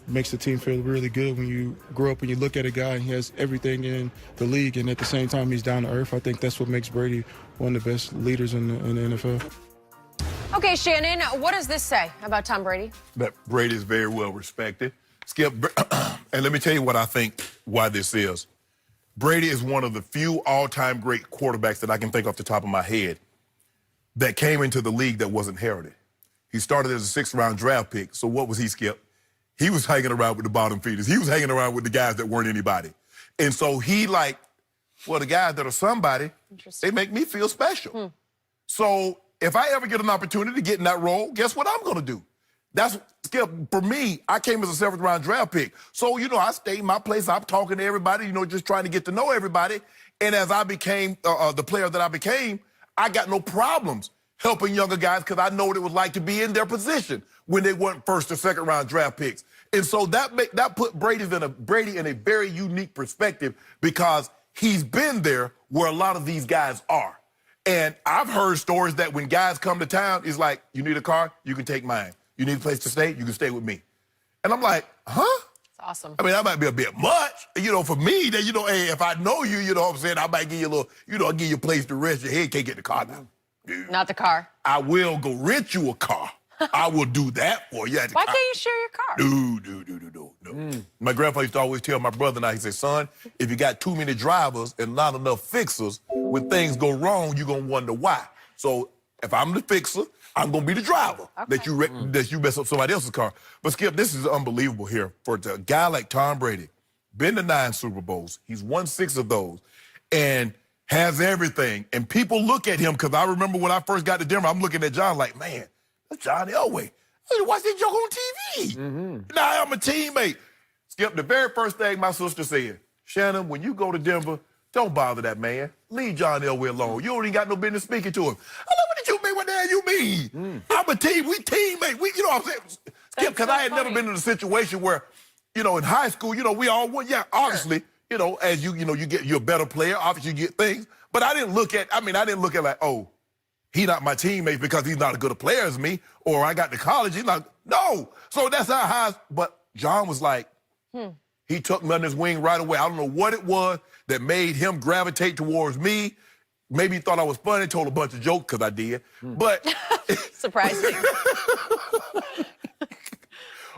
makes the team feel really good when you grow up and you look at a guy and he has everything in the league, and at the same time he's down to earth. I think that's what makes Brady one of the best leaders in the NFL. Okay, Shannon, what does this say about Tom Brady? That Brady is very well respected. Skip, and let me tell you what I think why this is. Brady is one of the few all-time great quarterbacks that I can think off the top of my head that came into the league that wasn't heralded. He started as a sixth-round draft pick, so what was he, Skip? He was hanging around with the bottom feeders. He was hanging around with the guys that weren't anybody. And so he the guys that are somebody, they make me feel special. So if I ever get an opportunity to get in that role, guess what I'm going to do? That's, Skip, for me, I came as a seventh-round draft pick. So, I stayed in my place. I'm talking to everybody, just trying to get to know everybody. And as I became the player that I became, I got no problems helping younger guys because I know what it was like to be in their position when they weren't first or second-round draft picks. And so that put Brady in a very unique perspective because he's been there where a lot of these guys are. And I've heard stories that when guys come to town, it's like, you need a car? You can take mine. You need a place to stay? You can stay with me. And I'm like, huh? That's awesome. I mean, that might be a bit much, for me, that, hey, if I know you, what I'm saying, I might give you a little, I'll give you a place to rest your head. Can't get the car now. Dude. Not the car. I will go rent you a car. I will do that for you. Why can't you share your car? No. My grandpa used to always tell my brother and I, he said, son, if you got too many drivers and not enough fixers, when things go wrong, you're going to wonder why. So if I'm the fixer, I'm going to be the driver that you mess up somebody else's car. But, Skip, this is unbelievable here. For a guy like Tom Brady, been to 9 Super Bowls, he's won 6 of those, and has everything. And people look at him, because I remember when I first got to Denver, I'm looking at John like, man, that's John Elway. I watch that joke on TV. Now I'm a teammate. Skip, the very first thing my sister said, Shannon, when you go to Denver, don't bother that man. Leave John Elway alone. You don't even got no business speaking to him. I like, what did you mean? What the hell you mean? I'm a team. We teammates. You know what I'm saying? Skip, because I had never been in a situation where, in high school, we all won. Yeah, obviously, as you're a better player. Obviously, you get things. But I didn't look at like, oh, he not my teammate because he's not as good a player as me, or I got to college. He's not. No. So that's how high. But John was like, he took me under his wing right away. I don't know what it was that made him gravitate towards me. Maybe he thought I was funny, told a bunch of jokes because I did. But surprising.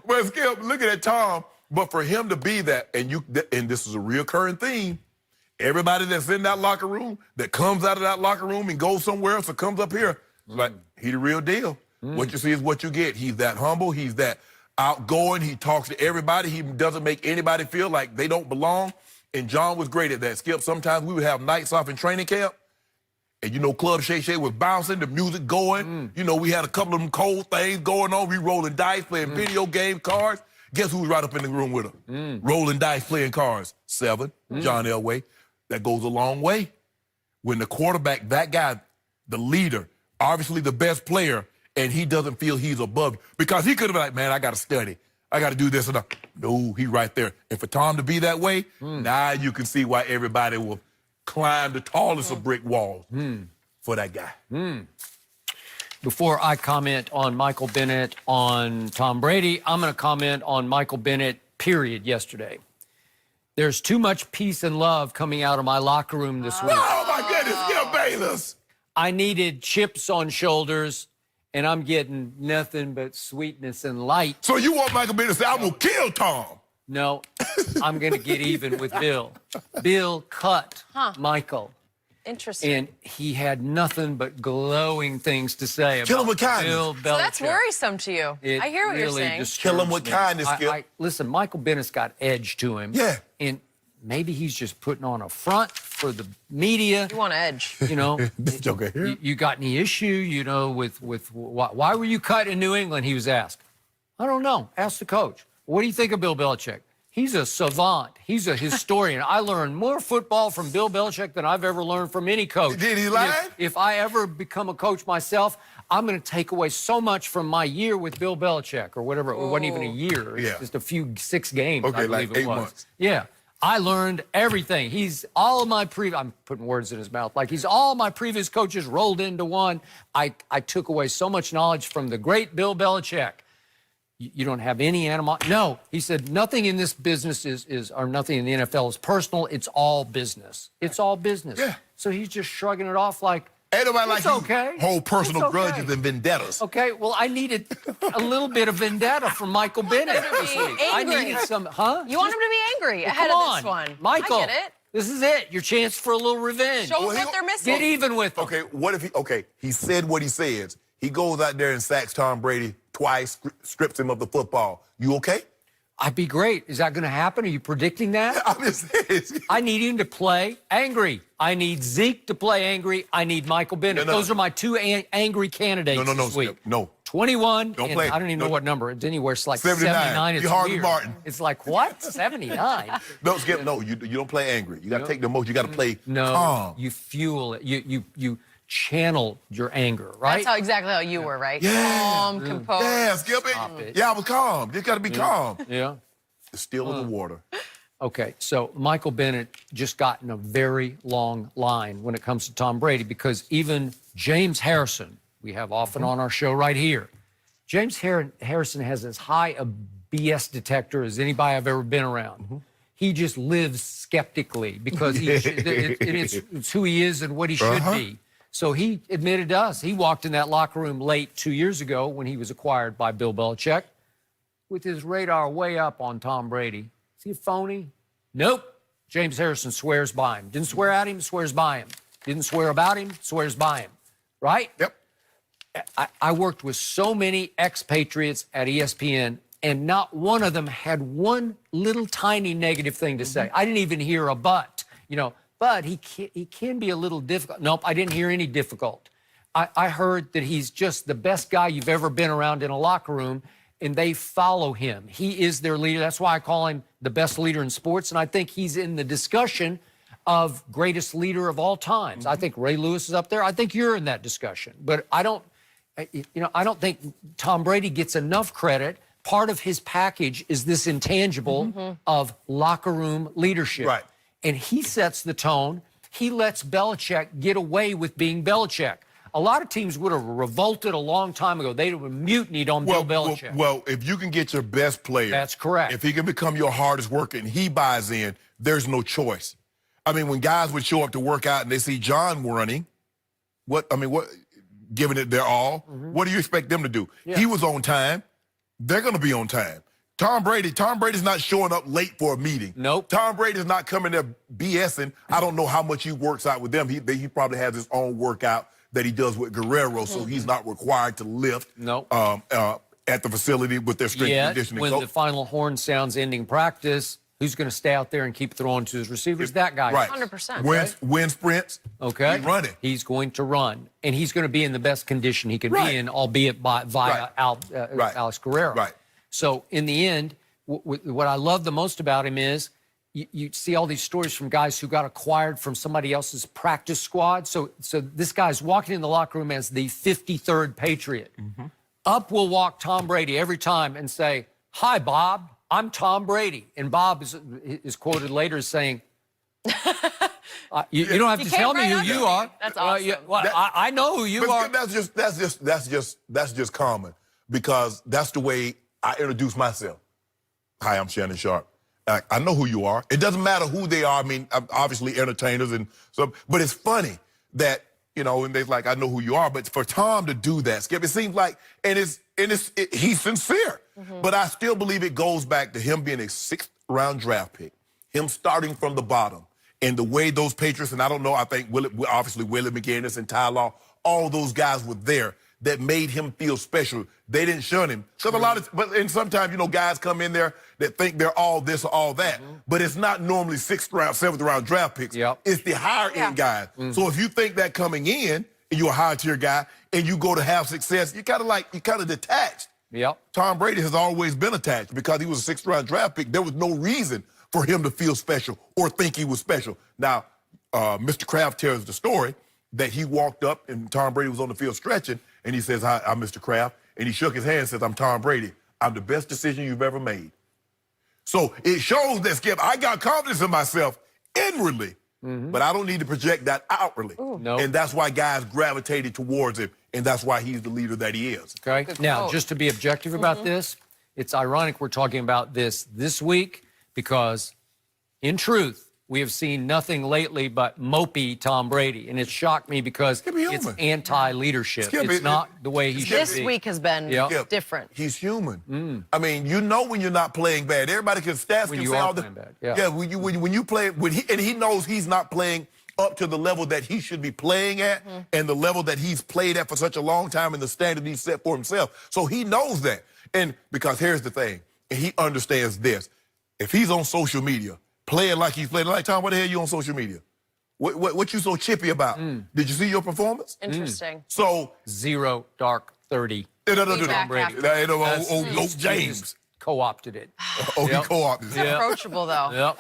But Skip, looking at Tom, but for him to be that, and this is a reoccurring theme. Everybody that's in that locker room, that comes out of that locker room and goes somewhere else or comes up here, like, he the real deal. What you see is what you get. He's that humble. He's that outgoing. He talks to everybody. He doesn't make anybody feel like they don't belong. And John was great at that. Skip, sometimes we would have nights off in training camp, and, Club Shay Shay was bouncing, the music going. We had a couple of them cold things going on. We rolling dice, playing video game cards. Guess who was right up in the room with him? Rolling dice, playing cards. 7, John Elway. That goes a long way. When the quarterback, that guy, the leader, obviously the best player, and he doesn't feel he's above you. Because he could have been like, man, I got to study. I got to do this and that. No, he right there. And for Tom to be that way, now you can see why everybody will climb the tallest of brick walls for that guy. Before I comment on Michael Bennett, on Tom Brady, I'm going to comment on Michael Bennett, period, yesterday. There's too much peace and love coming out of my locker room this week. Oh, my goodness, Skip Bayless. I needed chips on shoulders, and I'm getting nothing but sweetness and light. So you want Michael Bennett to say, I'm going to kill Tom? No, I'm going to get even with Bill. Bill cut Michael. Interesting. And he had nothing but glowing things to say Kill him about with kindness. Bill Belichick. So that's worrisome to you. I hear what you're saying. Kill him with kindness, Skip. Listen, Michael Bennett's got edge to him. Yeah. And maybe he's just putting on a front for the media. You want edge. This joker here. You got any issue, with why were you cut in New England, he was asked. I don't know. Ask the coach. What do you think of Bill Belichick? He's a savant. He's a historian. I learned more football from Bill Belichick than I've ever learned from any coach. Did he lie? If I ever become a coach myself, I'm going to take away so much from my year with Bill Belichick or whatever. It wasn't even a year. It's just a few 6 games, Okay, I believe like it 8 was. months. Yeah. I learned everything. He's all of my I'm putting words in his mouth. Like he's all my previous coaches rolled into one. I took away so much knowledge from the great Bill Belichick. You don't have any animosity. No, he said nothing in this business or nothing in the NFL is personal. It's all business. It's all business. Yeah. So he's just shrugging it off like, Ain't nobody it's like okay. you hold personal It's okay. grudges and vendettas. Okay, well, I needed a little bit of vendetta from Michael Bennett this week. I angry. needed some, huh? You want him to be angry ahead Come of on, this one. Michael, I get it. this is it. Your chance for a little revenge. Show them Well, what they're missing. Get even with them. Okay, what if he said what he says. He goes out there and sacks Tom Brady twice, strips him of the football. You okay? I'd be great. Is that going to happen? Are you predicting that? I'm just saying. I need him to play angry. I need Zeke to play angry. I need Michael Bennett. No. Those are my two angry candidates No, this week. Skip, no. 21. Don't and play. I don't even know what number. It's anywhere. It's like 79. 79. It's You're Harvey weird. Martin. It's like, what? 79? No, Skip, no. You don't play angry. You got to take the emotion. You got to play No. calm. You fuel it. You channel your anger, right? That's exactly how you were, right? Yeah. Calm, composed. Yeah, Skip it. Yeah, I was calm. You got to be calm. Yeah. Still in the water. Okay, so Michael Bennett just got in a very long line when it comes to Tom Brady because even James Harrison, we have often on our show right here, James Harrison has as high a BS detector as anybody I've ever been around. He just lives skeptically because it's who he is and what he should be. So he admitted to us, he walked in that locker room late 2 years ago when he was acquired by Bill Belichick with his radar way up on Tom Brady. Is he a phony? Nope. James Harrison swears by him. Didn't swear at him, swears by him. Didn't swear about him, swears by him. Right? Yep. I worked with so many expatriates at ESPN, and not one of them had one little tiny negative thing to say. I didn't even hear a but. But he can be a little difficult. Nope, I didn't hear any difficult. I heard that he's just the best guy you've ever been around in a locker room, and they follow him. He is their leader. That's why I call him the best leader in sports, and I think he's in the discussion of greatest leader of all times. I think Ray Lewis is up there. I think you're in that discussion. But I don't think Tom Brady gets enough credit. Part of his package is this intangible of locker room leadership. Right. And he sets the tone. He lets Belichick get away with being Belichick. A lot of teams would have revolted a long time ago. They would have mutinied on Bill Belichick. Well, if you can get your best player. That's correct. If he can become your hardest worker and he buys in, there's no choice. I mean, when guys would show up to work out and they see John running, giving it their all, what do you expect them to do? Yeah. He was on time. They're going to be on time. Tom Brady's not showing up late for a meeting. Nope. Tom Brady's not coming there BSing. I don't know how much he works out with them. He probably has his own workout that he does with Guerrero, so he's not required to lift at the facility with their strength and conditioning when coach. the final horn sounds ending practice, who's going to stay out there and keep throwing to his receivers? That guy. Right. 100%. Win sprints. Okay. He's running. He's going to run, and he's going to be in the best condition he can Right. be in, albeit via Alex Guerrero. Right. So in the end, what I love the most about him is you see all these stories from guys who got acquired from somebody else's practice squad. So this guy's walking in the locker room as the 53rd Patriot. Up will walk Tom Brady every time and say, "Hi, Bob. I'm Tom Brady." And Bob is quoted later as saying, you don't have to tell me who you are. That's awesome. I know who you are. That's just common because that's the way I introduce myself. Hi, I'm Shanon Sharpe. I know who you are. It doesn't matter who they are. I mean, obviously entertainers and so, but it's funny that and they're like, I know who you are. But for Tom to do that, Skip, it seems like, he's sincere. But I still believe it goes back to him being a 6th round draft pick, him starting from the bottom, and the way those Patriots, and I don't know, I think obviously Willie McGinnis and Ty Law, all those guys were there that made him feel special. They didn't shun him. So and sometimes, guys come in there that think they're all this or all that. But it's not normally 6th round, 7th round draft picks. Yep. It's the higher end guys. So if you think that coming in and you're a high tier guy and you go to have success, you're kind of detached. Yep. Tom Brady has always been attached because he was a 6th round draft pick. There was no reason for him to feel special or think he was special. Now, Mr. Kraft tells the story that he walked up and Tom Brady was on the field stretching, and he says, "Hi, I'm Mr. Kraft." And he shook his hand and says, "I'm Tom Brady. I'm the best decision you've ever made." So it shows that, Skip, I got confidence in myself inwardly, but I don't need to project that outwardly. Nope. And that's why guys gravitated towards him, and that's why he's the leader that he is. Okay. Good Now, quote. just to be objective about this, It's ironic we're talking about this week because, in truth, we have seen nothing lately but mopey Tom Brady. And it shocked me because it's anti-leadership. It's not the way he should be. This week has been different. He's human. I mean, you know when you're not playing bad. Everybody can stats can say all the bad. when you play and he knows he's not playing up to the level that he should be playing at and the level that he's played at for such a long time and the standard he's set for himself. So he knows that. And because here's the thing, and he understands this. If he's on social media, playing like he's playing, like, Tom, what the hell are you on social media? What you so chippy about? Did you see your performance? Interesting. So 0 dark 30. Tom Brady. Old James Co-opted it. he co-opted it. Approachable, though.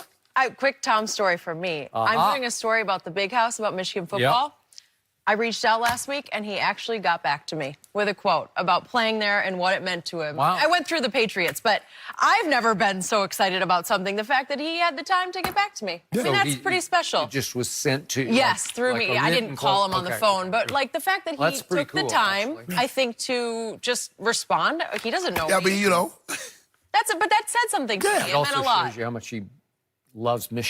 Quick Tom story for me. I'm doing a story about the Big House, about Michigan football. I reached out last week, and he actually got back to me with a quote about playing there and what it meant to him. Wow. I went through the Patriots, but I've never been so excited about something. The fact that he had the time to get back to me. I mean, that's pretty special. It just was sent to you. Yes, through me. I didn't call him on the phone, but like the fact that he took the time, I think, to just respond. He doesn't know. Yeah, but you know. But that said something to me. It meant a lot. Shows you how much he loves Michigan.